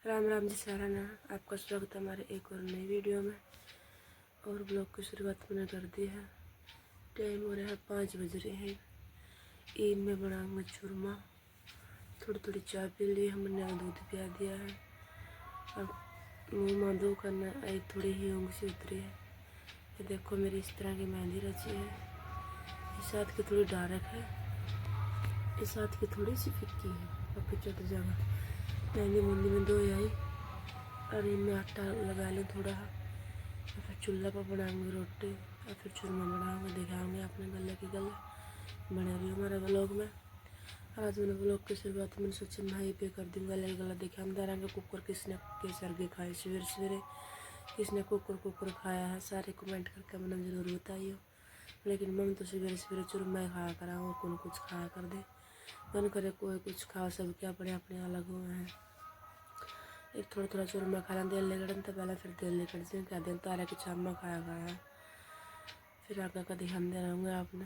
राम राम जी सारा ना आपका स्वागत है हमारे एक और नई वीडियो में। और ब्लॉग की शुरुआत मैंने कर दी है। टाइम हो रहा है 5 बज रहे हैं। ईद में बनाऊंगा चूरमा। थोड़ी थोड़ी चाय पी ली, हमने दूध पिया दिया है। अब मुँह माधो करना आई, थोड़ी ही ऊँग सी उतरी है। ये देखो मेरी इस तरह की मेहंदी रची है। इस हाथ की थोड़ी डार्क है, इस हाथ की थोड़ी सी फिक्की है। बाकी चट जाएगा। मेहंदी मुंदी में धो आई और इनमें आटा लगा लूँ थोड़ा। और फिर चूल्हा पर बनाऊंगी रोटी और फिर चूरमा बनाऊंगी, दिखाऊंगी अपने गले की गले। बने रही हमारे ब्लॉग में। आज मैंने ब्लॉग की शुरुआत मैंने सोचा मैं पे कर दूँगा, गले की गला दिखाऊँ। दारांगे कुकर किसने के सर्गे खाए सवेरे सवेरे, किसने कुकर खाया है, सारे कमेंट करके मैंने ज़रूर बताइए। लेकिन मम्मी तो सवेरे सवेरे चूरमा ही खाया करा और कौन कुछ खाया कर दे। मन करे कोई कुछ खाओ, सबके अपने अपने अलग हुए हैं। एक थोड़ा थोड़ा चूरमा खा लें, तेल निकड़न तो पहले फिर तेल निकल से क्या दिन तारा की चामा खाया खाया। फिर आगे का ध्यान दे रहूँगा आपने।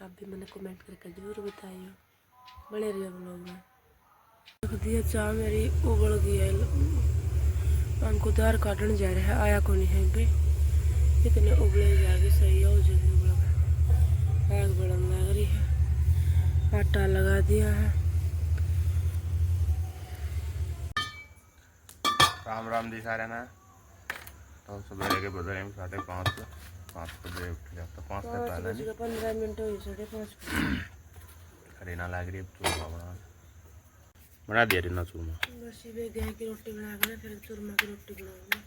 आप भी मैंने कमेंट करके जरूर बताइए। बने रहिए ब्लॉग में। रख दिया चाय मेरी उबल गई है। हमको दार काटने जा रहा है, आया को नहीं है भाई। इतने उबले जाएगी सही हो जाएगी। उबल आग बढ़न लग रही है। आटा लगा दिया है। राम राम जी सारे ना। तो सवेरे के बज रहे हैं 5:30। 5 बजे उठ गया तो 5 से पहले नहीं 15 मिनट हुई, 5:30। रीना लग रही है चूरमा बना दिया। रीना चूरमा बस ये गेहूं की रोटी बना कर फिर चूरमा की रोटी बनाऊंगी।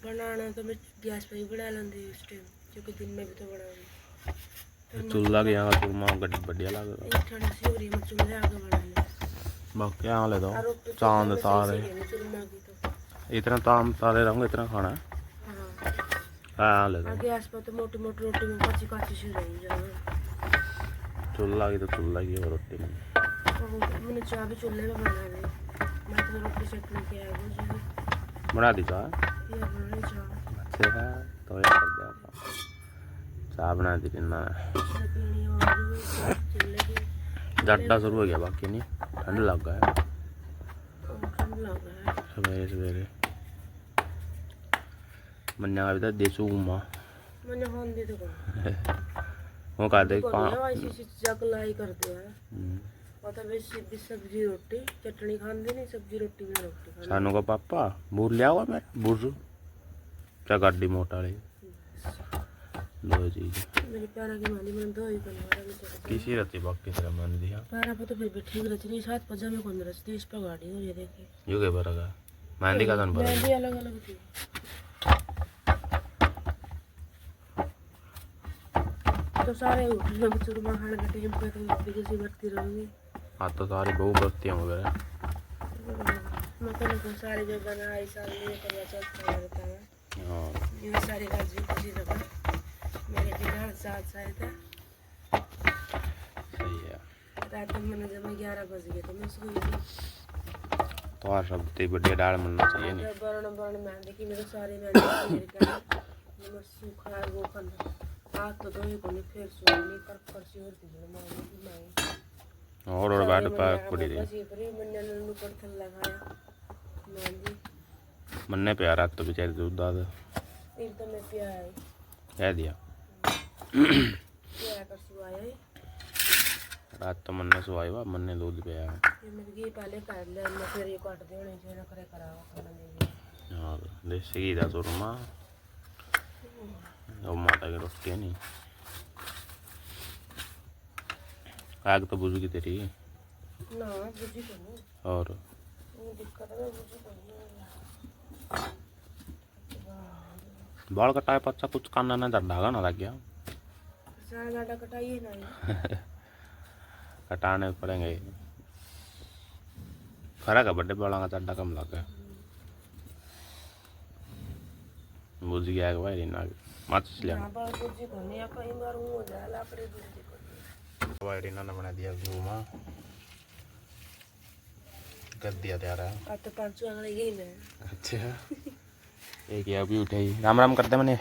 बनाना तो मैं गैस पे ही बना लेंगी उस टाइम, क्योंकि दिन में भी तो बनाऊंगी। चूल्हा के यहाँ चूरमा बढ़िया लगेगा। ठंड सी हो रही है, मैं चूल्हे आगे बना ले। बाकी यहाँ ले दो चांद तारे इतना ताम तारे रहूँगे इतना खाना है। हाँ ले दो। गैस पर तो मोटी मोटी रोटी में काची काची सी रहेगी। चूल्हा की तो चूल्हा की है रोटी में। मैंने चाय भी चूल्हे में बना ली। मैं तो रोटी चटनी के आया बना दी चाय। अच्छे है तो ये कर दिया चाय बना दी। रीना जड्डा शुरू हो गया, बाकी नहीं ठंड लग गया है सवेरे सवेरे। मन्या भी तो देसू घूमा मैंने होन दी तो वो कहते जगलाई करते हैं। और तो सीधी सब्जी रोटी चटनी खाते नहीं, सब्जी रोटी में रोटी सानू का पापा बूर लिया हुआ मेरा बूर क्या गाड़ी मोटा ले दो चीज मेरी प्यारा की मानी मैंने दो ही बनवा किसी रहती बाकी तेरा मन दिया प्यारा पर तो फिर भी ठीक रच रही। साथ पजामे कौन रचती, इस पर गाड़ी हो रही है। देखिए यो के बरगा मेहंदी का तन मेहंदी अलग अलग थी। तो सारे उठ रहे चूरमा खाने का टाइम पे तो रोटी जैसी बरती रहूंगी। हाँ तो सारी बहु बस्तियाँ वगैरह मतलब सारे जो बनाई सारे ये करवा चलता रहता है। ये सारी राजी खुशी लगा मेरे बिना साथ शायद है। सही है। रात में मैंने जब 11 बज गए तो मैं सोई तो और सब ते बढ़िया दाल बनना चाहिए नहीं। बरण बरण मेहंदी की मेरे सारे मेहंदी का मैं सूखा है वो करना हाथ तो दो ही को नहीं फिर सोई नहीं कर परसी और दी मांगी की मांगी और बैठ पर पड़ी रही बस ये पर मैंने नन्नू पर थल लगाया मेहंदी मन्ने प्यारा तो बेचारे दूध दाद एकदम में प्यार कह दिया प्यार कर सुआया रात तो मन्ने सुआई वा मन्ने दूध पिया है। ये मुर्गी पहले काट ले मैं फिर ये काट दे होने जो ना करे करावा खाना नहीं। हाँ देसी घी दा चूरमा और माता की रोटी है नहीं। आग तो बुझ गई तेरी ना बुझी तो नहीं और वो दिक्कत है बुझी तो नहीं। बाल कटाए पच्चा कुछ करना ना डागा ना लग गया सारा डाटा कटाइए ना कटाने पड़ेंगे। फर्क है बड़े बालों का चड्डा कम लग गया बुझ गया है भाई। रीना मत लिया भाई। रीना ने बना दिया घूमा कर दिया तैयार है। अब तो 5 अगले यही ना। अच्छा एक या भी उठे राम राम करते मैंने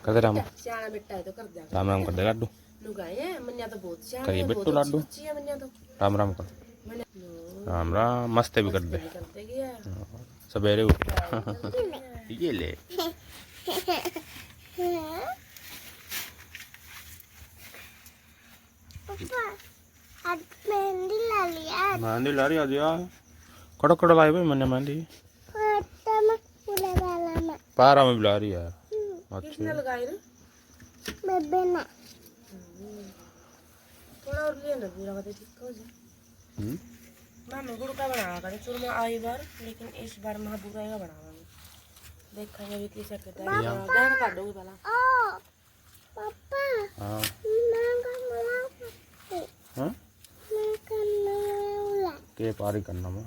कर दे राम सियाना बेटा है तो कर दे राम राम कर दे लाडू नुगाए मन्या तो बहुत सियाना करिए बिट्टू लाडू अच्छी है मन्या तो राम राम कर राम राम मस्ते भी कर दे करते गया सवेरे उठ ये ले मेहंदी ला रही आज यार कड़क कड़क लाई भाई मैंने मेहंदी पारा में बुला रही है किसने लगाई रे थोड़ा और ले ना पूरा का ठीक हो जाए मैं गुड़ का बनाया करे चूरमा आई बार लेकिन इस बार मैं बुरा का बनाऊंगी देखेंगे भी कैसे कहता है गहन काट दोगे पहला पापा हां हां के पारी करना मैं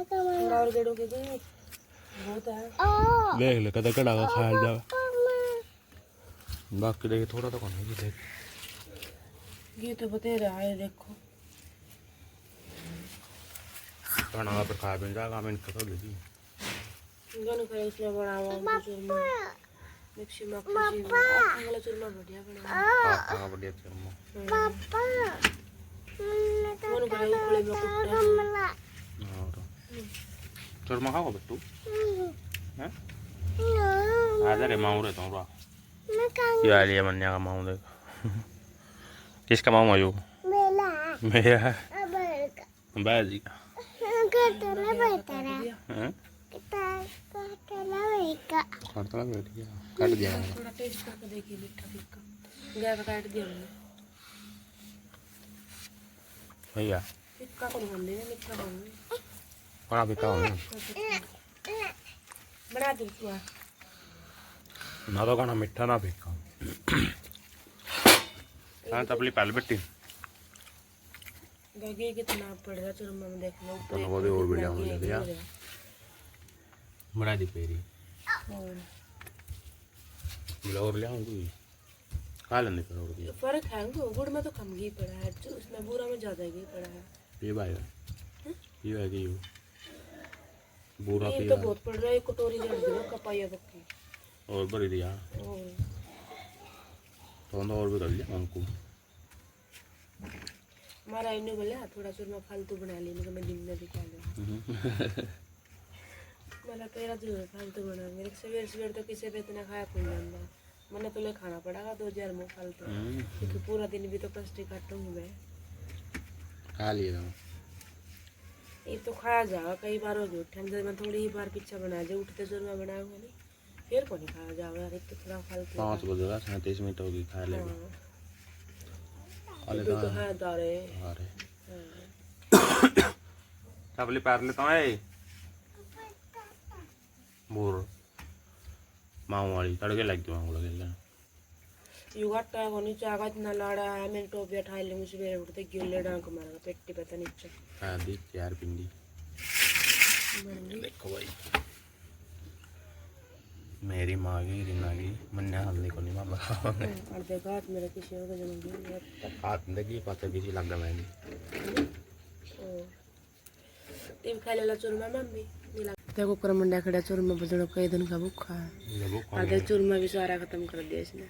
थोड़ा और गेड़ो के बहुत है देख ले कदा कड़ा का खाया जा बाकी देख थोड़ा तो कौन है देख ये तो बता रहा है देखो खाना पर खा भी जाएगा मैं इनको तो दे दी गन करे इसमें बनावा चूरमा मिक्सी में अगला चूरमा बढ़िया बनावा हां बढ़िया चूरमा पापा मन करे उखले में कुट्टा और चूरमा खाओ बट्टू हैं आ जा रे माऊ रे तो रा ये आ लिया मन्या का माऊ देख किसका माऊ आयो मेरा बाजी का काटला बैठ गया काट दिया थोड़ा टेस्ट करके देखिए मीठा फीका गैस काट दिया हमने भैया फीका कौन खाने में मीठा खाने बड़ा फीका हो बना दे तू ना तो खाना मीठा ना फीका हाँ तबली पहले बेटी देखिए कितना पड़ रहा चूरमा में देख लो तो वो भी और बढ़िया हो गया बड़ा दी पेरी और ले आऊंगी खा लेने पर और फर्क है गुड़ में तो कम घी पड़ा है जो उसमें बूरा में ज्यादा घी पड़ा है ये भाई ये है कि बूरा ये पी तो बहुत पड़ रहा है कटोरी जड़ दो कपाया पक्की और भरी दिया तो और भी कर लिया हमको हमारा इन्हें बोले थोड़ा चूरमा फालतू बना लेने का मैं दिन में भी खा लूँ मैंने तेरा जो फालतू बना मेरे सवेर सवेर तो किसी पे इतना खाया कोई जाता मैंने तो ले खाना पड़ेगा 2000 में फालतू क्योंकि पूरा दिन भी तो कष्टी काटूंगी मैं खा लिया ये तो खाया जाओ कई बार हो गया ठंडे में थोड़ी ही बार पीछा बना जाए उठते चूरमा बनाऊंगा नहीं फिर को नहीं खाया जाओ यार एक तो थोड़ा फालतू 5 बजे 37 मिनट होगी खा ले तो है दारे अरे तबली पैर लेता है बोर माऊ वाली तड़के लग गया माऊ लगे युगाटा को नीचे आगा इतना लाड़ा है मैंने टोपिया ठाई लूंगी सवेरे उठते गिल्ले डांक मारेगा पेटी पे तो नीचे हां दी यार पिंडी देखो भाई मेरी माँ की रीना की मन्या हल्दी को नहीं मामा और देखा हाथ मेरा किसी और का जन्मदिन हाथ देखिए पता किसी लग गया मैंने टीम खा लेला चूरमा मम्मी देखो कर मंडा खड़ा चूरमा बजड़ो कई दिन का भूखा है और देख चूरमा भी सारा खत्म कर दिया इसने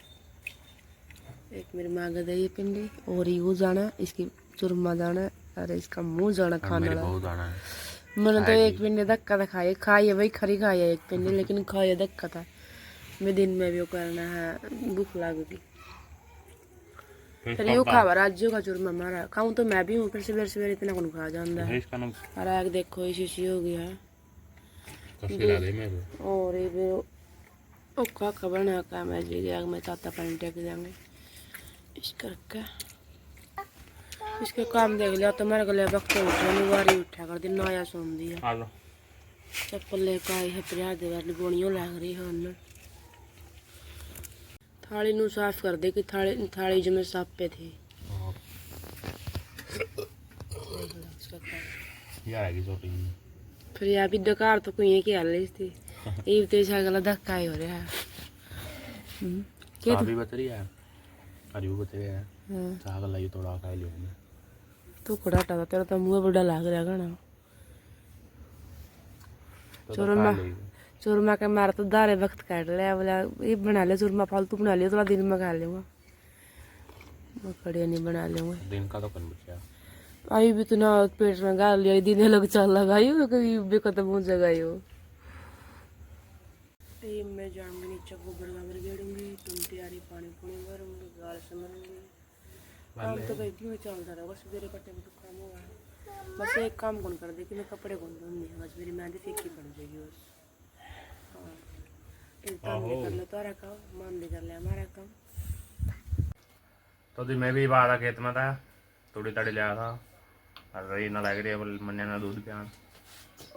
एक मेरी माँ का दही पिंडी और ये जाना इसकी चूरमा जाना अरे इसका मुंह जाना खाना मैंने तो एक पिंडी धक्का था खाई भाई खरी खाई एक पिंडी लेकिन खाई धक्का था मैं दिन में भी वो करना है भूख लगेगी फिर यू खा राज्यों का चूरमा मारा खाऊं तो मैं भी हूँ फिर सवेरे सवेरे इतना कौन खा जाता है अरे एक देखो ये शीशी हो गया और ये ओका खबर ना का मैं जी गया मैं ताता पानी टेक जाएंगे इस करके इसके काम देख लिया तो मेरे गले वक्त उठा वारी उठा कर दिन नया सोन दिया चप्पल लेकर आई है प्यार दे वाली गोनियों लग रही है उन्हें थाली नू साफ कर दे कि थाली जो मैं साफ पे थी फिर यहाँ भी दुकान तो कोई की हाल थी ये तो गला धक्का ही हो रहा है क्या भी बता रही है अरे वो बता रहा है साग लाई थोड़ा खा लियो मैं तू कड़ाटा था तेरा तो मुंह बड़ा लग रहा है ना चूरमा के मारा तो दारे वक्त काट लिया बोला ये बना ले चूरमा फालतू बना लिया थोड़ा दिन में खा लूँगा मैं कड़िया नहीं बना लूँगा दिन का तो कौन बचा आई भी तो ना पेट में गाल लिया दिन अलग चाल लगाई हो कभी बेखत्म हो जगाई हो। मैं जाऊंगी नीचे गोबर गाबर गेड़ूंगी, तुम तैयारी पानी पुनी भरूंगी, गाल समरूंगी। काम तो कहीं क्यों चलता रहा, बस मेरे कट्टे में तो काम हुआ है। बस एक काम कौन कर दे कि मैं कपड़े कौन धोऊंगी, बस मेरी मेहंदी फीकी पड़ जाएगी बस। हाँ एक काम भी कर लो तारा काम, मान भी कर ले हमारा काम। तो दी मैं भी बाहर खेत में था, थोड़ी तड़ी लिया था और रही ना लग रही है मन्ने ना दूध पिया।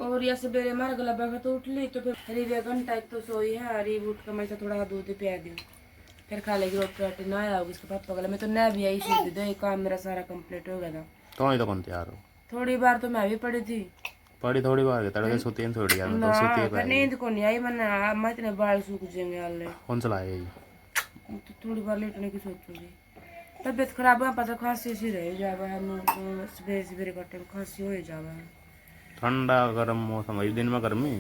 और या सवेरे हमारा गला बैठा तो उठ ली तो फिर रीव घंटा एक तो सोई है, रीव उठ कर मैं से थोड़ा दूध पिया दूँ, फिर खा लेगी रोटी रोटी ना आया होगी इसके पापा गला। मैं तो नया भी आई सी दे काम मेरा सारा कंप्लीट हो गया था। तो ही तो कौन तैयार हो, थोड़ी बार तो मैं भी पड़ी थी, पड़ी थोड़ी बार के तड़के सोती है थोड़ी यार तो सोती है फिर नींद को नहीं आई, मैंने मैं इतने बाल सूख जाएंगे हाले कौन चलाए तो थोड़ी बार लेटने की सोचूंगी। तबीयत खराब है पता खांसी सी रह जावा है, सवेरे सवेरे कट्टे में खांसी हो जावा है। ठंडा गर्म मौसम है, दिन में गर्मी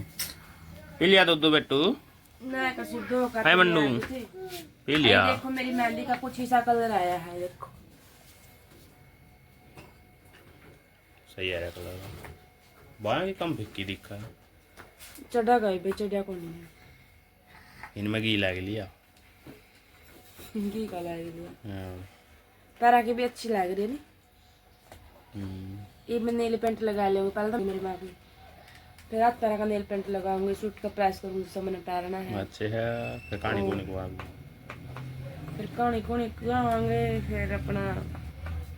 पी लिया दूध बेटू ना कसी दो का है बन्नू पी लिया। देखो मेरी मेहंदी का कुछ हिस्सा कलर आया है, देखो सही है कलर, बाया की कम फिक्की दिखा है, चढ़ा गई बे चढ़ा को नहीं है इनमें घी लग लिया। घी का लग रही है, हाँ। तारा की भी अच्छी लग रही है ना। ये मैं नेल पेंट लगा लूंगी पहले तो मेरी माँ की, फिर आज तरह का नेल पेंट लगाऊंगी, सूट का प्रेस करूंगी, सब मैंने उतारना है। अच्छे है फिर कहानी को निकवा फिर कहानी कोनी खुआवांगे, फिर अपना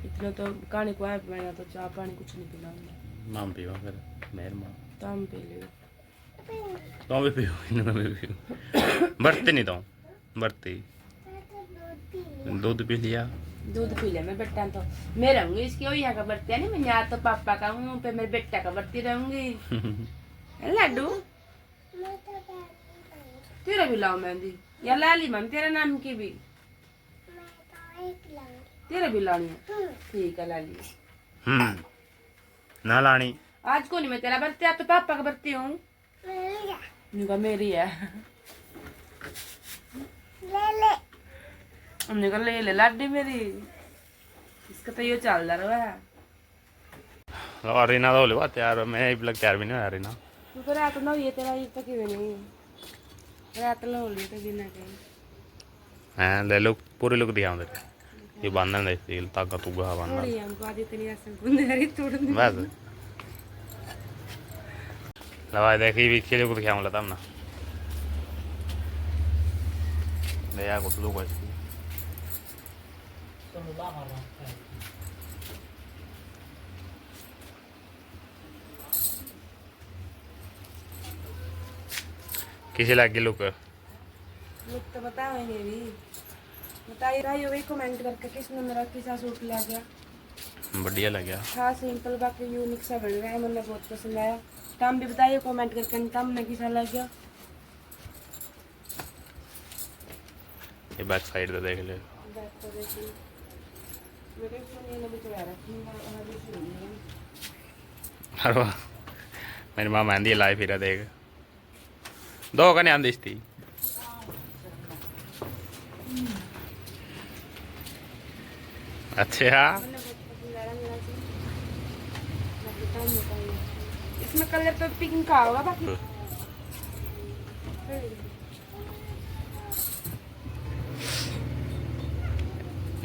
इतना तो कहानी खुआ मैं तो चाय पानी कुछ नहीं पिलाऊंगी। नाम पियो फिर मेहर माँ तम पी लियो तो भी पियो इन्होंने भी पियो बरते नहीं तो बरते दूध पी लिया, दूध पी लिया मैं बेटा तो मैं रहूंगी इसकी वही का बरती है नहीं, मैं यहाँ तो पापा का हूँ फिर मेरे बेटा का बरती रहूंगी। लड्डू तेरा भी लाओ मेहंदी या लाली मन तेरा नाम की भी तेरा भी लानी है, ठीक है लाली ना लानी आज को नहीं मैं तेरा बरती, आज तो पापा का बरती हूँ मेरी है। हमने कहा ले ले लाडी मेरी, इसका तो ये चल रहा है। और रीना तो बोले बात यार मैं लग तैयार भी नहीं हो रीना तू तो रात ना ये तेरा ये तक ही नहीं रात लो लिए तो बिना कहीं हैं ले लो पूरे लुक दिखा दे ये बांधना दे तेल ताका तू गा बांधना थोड़ी हमको आदि इतनी आसन गुंदेरी तोड़ने बस लगा देखी भी खेले को दिखाऊं लता ना ले यार कुछ लोग ऐसे किसी लगे लुक लोग तो बताएंगे भी, बताइए भाई वही कमेंट करके किसने मेरा किसा सूट ला गया, बढ़िया लग गया हाँ सिंपल बाकी यूनिक सा बन रहा है, मुझे बहुत पसंद आया। काम भी बताइए कमेंट करके काम में किसा लग गया। ये बैक साइड पे देख ले बैक तो देखिए मेरे फोन ये भी चला रहा है। अरे मेरी माँ मेहंदी लाई फिर देख दो का नहीं थी अच्छा इसमें कलर तो पिंक का होगा बाकी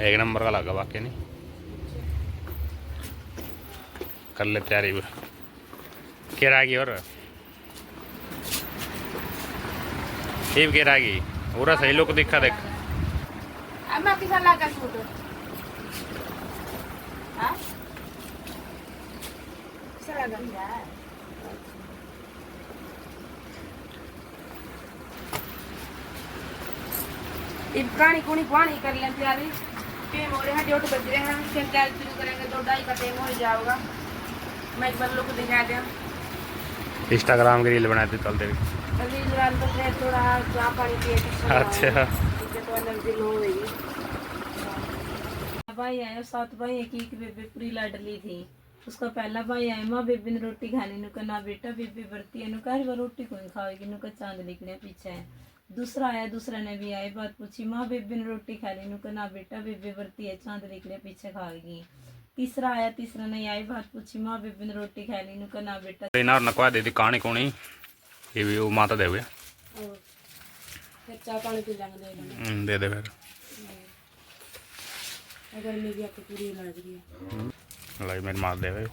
एक नंबर का लगा बाकी नहीं कर ले तैयारी केरागी और टीप केरागी पूरा सही लुक दिखा देख अब मैं किसा लगा सूट हां किसा लगा इब कहानी कोनी कहानी कर लें तैयारी टाइम हो रहा है 1:30 बज रहे हैं, फिर तैयारी शुरू करेंगे 2:30 का टाइम हो जाएगा। मैं एक बार लोग को दिखा दें इंस्टाग्राम की रील बनाते चलते रील रात को फिर थोड़ा चाय पानी पिए अच्छा तो एनर्जी लो होगी। भाई आया सात भाई एक एक बेबे पूरी लाडली थी, उसका पहला भाई आया माँ बेबे ने रोटी खानी नुका ना बेटा बेबे बरती है नुका वो रोटी कोई खाएगी नुका चांद लिखने पीछे है। दूसरा आया दूसरा ने भी आए बात पूछी माँ बेबे ने रोटी खा ली नुका ना बेटा बेबे बरती है चांद लिखने पीछे खाएगी। तीसरा आया, तीसरा नहीं आई, बात पूछी माँ बेबे ने रोटी खा ली, नुका ना बेटा। इना नकवा दे दी कहानी कोनी ये भी वो माता देवे और फिर चाय पानी पी लेंगे, दे दे फिर अगर मेरी आपको पूरी लग रही है लाई मेरी माता देवे